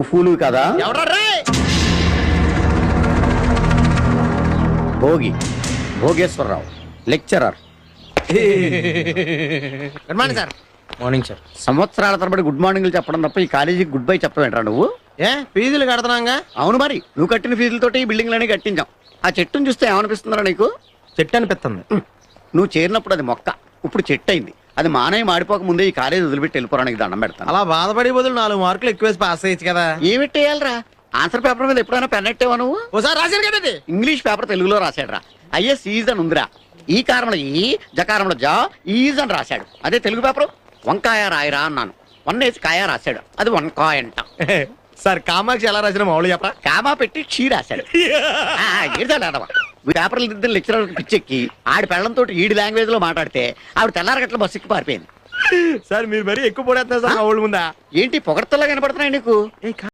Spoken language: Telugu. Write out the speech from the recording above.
ఫూలు కదా Bhogi Bhogeswara Rao lecturer. Good morning sir. Morning sir. సంవత్సరాల తరబడి గుడ్ మార్నింగ్లు చెప్పడం తప్ప ఈ కాలేజీకి గుడ్ బై చెప్పవేంట్రా నువ్వు? ఏ ఫీజులు కడుతున్నాగా? అవును మరి, నువ్వు కట్టిన ఫీజులతోటి ఈ బిల్డింగ్లన్నీ కట్టించాం. ఆ చెట్టును చూస్తే ఏమనిపిస్తుందిరా నీకు? చెట్టు అనిపిస్తుంది. నువ్వు చేరినప్పుడు అది మొక్క, ఇప్పుడు చెట్టు అయింది. అది మానయ్య మాడిపోక ముందే ఈ కాలేజీ వదిలిపెట్టి వెళ్ళిపోవడానికి దండం పెడతాను. అలా బాధపడే బదులు 4 మార్కులు ఎక్కువేసి పాస్ అయ్యచ్చు కదా. ఏమిట్టేయాలరా? ఆన్సర్ పేపర్ మీద ఎప్పుడైనా పెన్ ఎట్టేవా నువ్వు? ఓసారి రాశాను కదా ఇది. ఇంగ్లీష్ పేపర్ తెలుగులో రాశాడు రా. ఐఎస్ ఈజ్ అని ఉందిరా. ఈ కారంలో ఈ, జకారంలో జా, ఈజ్ అని రాశాడు. అదే తెలుగు పేపర్ వంకాయ రాయరా అన్నాను, 1 వేసి కాయ రాశాడు. అది వంకాయ అంట. సార్ కామాక్షి ఎలా రాసిన మామూలు చెప్పరా? కామా పెట్టి క్షీ రాశాడు. ఏడాడవా పేపర్లు దిద్దిన లెక్చరర్ పిచ్చెక్కి ఆడి పెళ్ళంతో ఈడి లాంగ్వేజ్ లో మాట్లాడితే ఆవిడ తెల్లారగట్ల బస్సు ఎక్కి పారిపోయింది. సార్ మీరు మరీ ఎక్కువ పడేస్తున్నారు సార్ మా ఊళ్ళ ముందా. ఏంటి పొగడతలా కనపడుతున్నాయి నీకు?